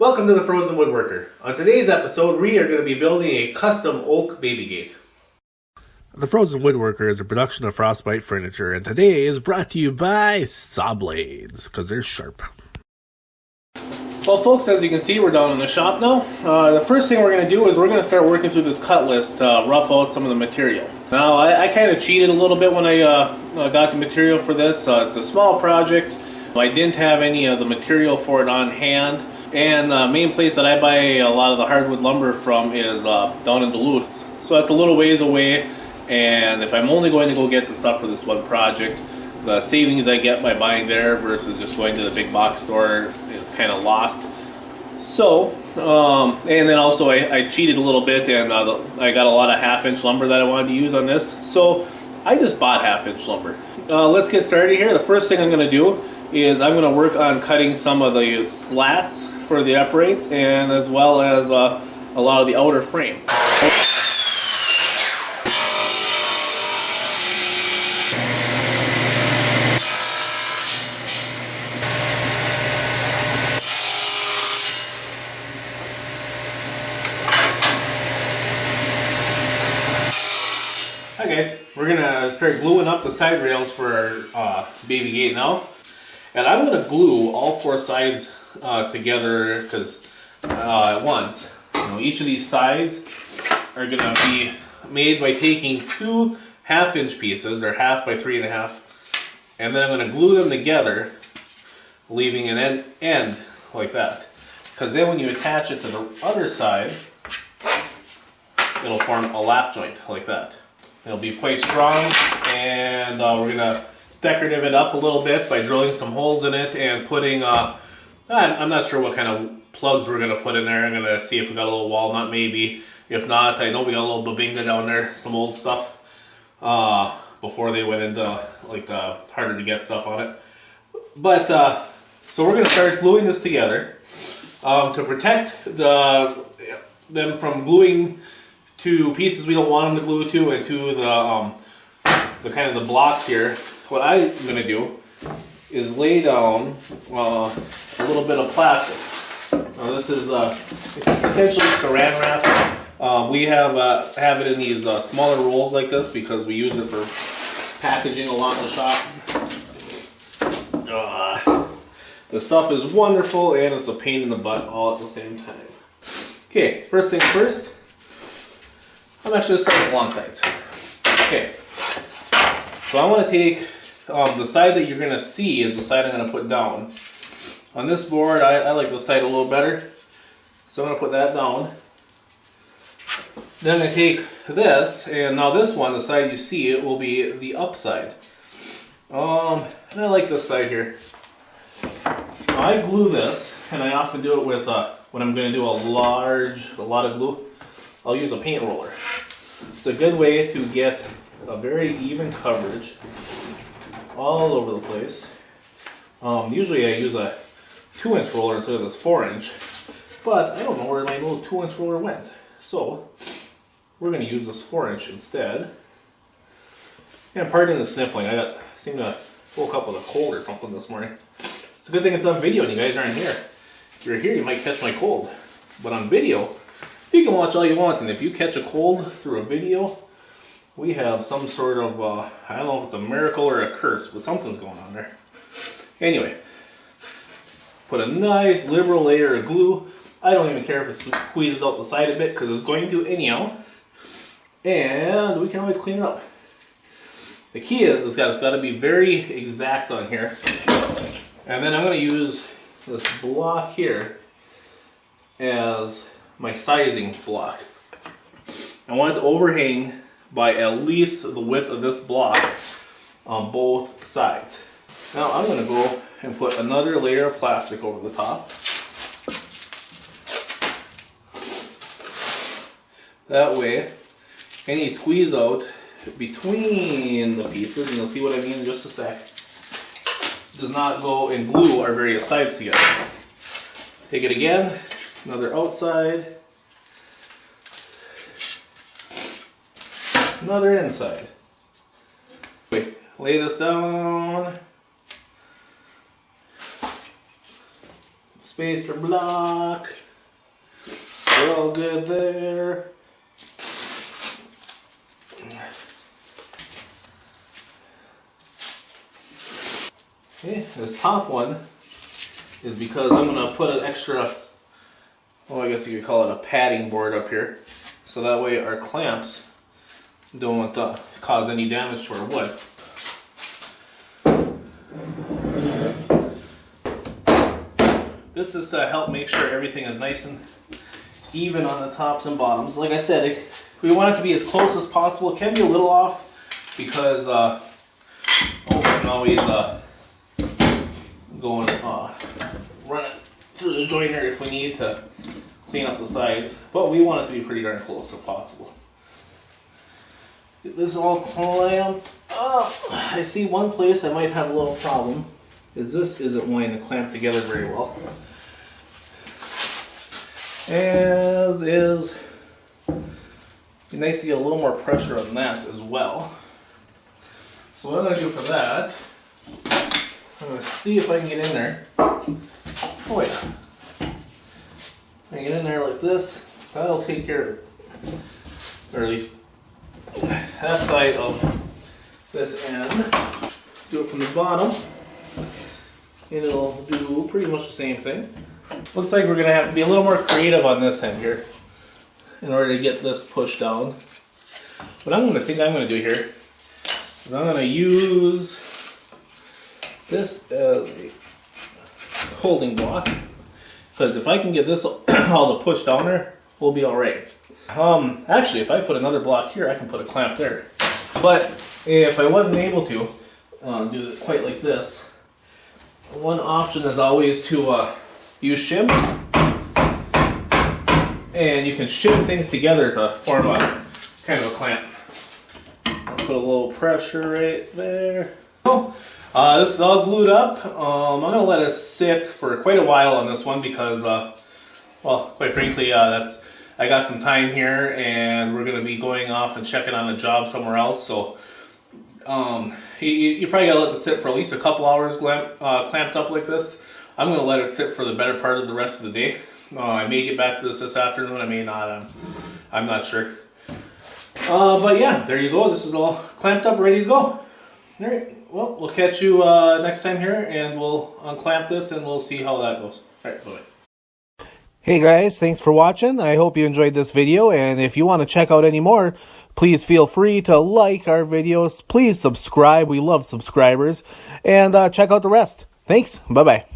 Welcome to the Frozen Woodworker. On today's episode, we are going to be building a custom oak baby gate. The Frozen Woodworker is a production of Frostbite Furniture, and today is brought to you by saw blades, because they're sharp. Well, folks, as you can see, we're down in the shop now. The first thing we're going to do is we're going to start working through this cut list to rough out some of the material. Now, I kind of cheated a little bit when I got the material for this. It's a small project. I didn't have any of the material for it on hand. And the main place that I buy a lot of the hardwood lumber from is down in Duluth. So that's a little ways away. And if I'm only going to go get the stuff for this one project, the savings I get by buying there versus just going to the big box store is kind of lost. So, and then also I cheated a little bit and I got a lot of half-inch lumber that I wanted to use on this. So I just bought half-inch lumber. Let's get started here. The first thing I'm going to do is I'm going to work on cutting some of the slats for the uprights and as well as a lot of the outer frame. Hi guys, we're going to start gluing up the side rails for our baby gate now. And I'm going to glue all four sides together because at once. Each of these sides are going to be made by taking two half-inch pieces, or 1/2 by 3.5, and then I'm going to glue them together, leaving an end like that. Because then when you attach it to the other side, it'll form a lap joint like that. It'll be quite strong, and we're going to decorative it up a little bit by drilling some holes in it and putting, I'm not sure what kind of plugs we're going to put in there. I'm going to see if we got a little walnut maybe. If not, I know we got a little Bubinga down there, some old stuff, before they went into like the harder to get stuff on it. But, so we're going to start gluing this together to protect them from gluing to pieces we don't want them to glue to and to the kind of the blocks here. What I'm going to do is lay down a little bit of plastic. Now this is essentially saran wrap. We have it in these smaller rolls like this because we use it for packaging a lot in the shop. The stuff is wonderful and it's a pain in the butt all at the same time. Okay, first things first, I'm actually going to start with the long sides. Okay, so I want to take the side that you're going to see is the side I'm going to put down. On this board, I like this side a little better. So I'm going to put that down. Then I'm going to take this, and now this one, the side you see, it will be the upside. And I like this side here. Now I glue this, and I often do it with, when I'm going to do a lot of glue, I'll use a paint roller. It's a good way to get a very even coverage all over the place. Usually I use a 2-inch roller instead of this 4-inch, but I don't know where my little 2-inch roller went. So we're going to use this 4-inch instead. And pardon the sniffling, I seem to woke up with a cold or something this morning. It's a good thing it's on video and you guys aren't here. If you're here, you might catch my cold. But on video, you can watch all you want, and if you catch a cold through a video, we have some sort of, I don't know if it's a miracle or a curse, but something's going on there. Anyway, put a nice liberal layer of glue. I don't even care if it squeezes out the side a bit because it's going to anyhow. And we can always clean it up. The key is it's got to be very exact on here. And then I'm going to use this block here as my sizing block. I want it to overhang by at least the width of this block on both sides. Now I'm going to go and put another layer of plastic over the top. That way, any squeeze out between the pieces, and you'll see what I mean in just a sec, does not go and glue our various sides together. Take it again, another outside, another inside. Wait, lay this down. spacer block. We're all good there. Okay, this top one is because I'm going to put an extra, well, I guess you could call it a padding board up here. So that way our clamps don't cause any damage to our wood. This is to help make sure everything is nice and even on the tops and bottoms. Like I said, we want it to be as close as possible. It can be a little off because we can always go and run it through the joiner if we need to clean up the sides. But we want it to be pretty darn close if possible. Get this all clamped up. I see one place I might have a little problem. This isn't wanting to clamp together very well. As is, it'd be nice to get a little more pressure on that as well. So what I'm going to do for that, I'm going to see if I can get in there. Oh yeah. I can get in there like this. That'll take care of it. Or at least that side of this end. Do it from the bottom. And it'll do pretty much the same thing. Looks like we're going to have to be a little more creative on this end here in order to get this pushed down. What I'm going to do here is I'm going to use this as a holding block, because if I can get this all to push down there, we'll be alright. Actually, if I put another block here, I can put a clamp there. But if I wasn't able to do it quite like this, one option is always to use shims, and you can shim things together to form a kind of a clamp. I'll put a little pressure right there. This is all glued up. I'm going to let it sit for quite a while on this one because, well, quite frankly, I got some time here and we're going to be going off and checking on a job somewhere else. So you probably got to let this sit for at least a couple hours clamped up like this. I'm going to let it sit for the better part of the rest of the day. I may get back to this afternoon. I may not. I'm not sure. But yeah, there you go. This is all clamped up, ready to go. All right. Well, we'll catch you next time here, and we'll unclamp this, and we'll see how that goes. All right, bye. Hey guys, thanks for watching. I hope you enjoyed this video, and if you want to check out any more, please feel free to like our videos. Please subscribe. We love subscribers. And check out the rest. Thanks. Bye-bye.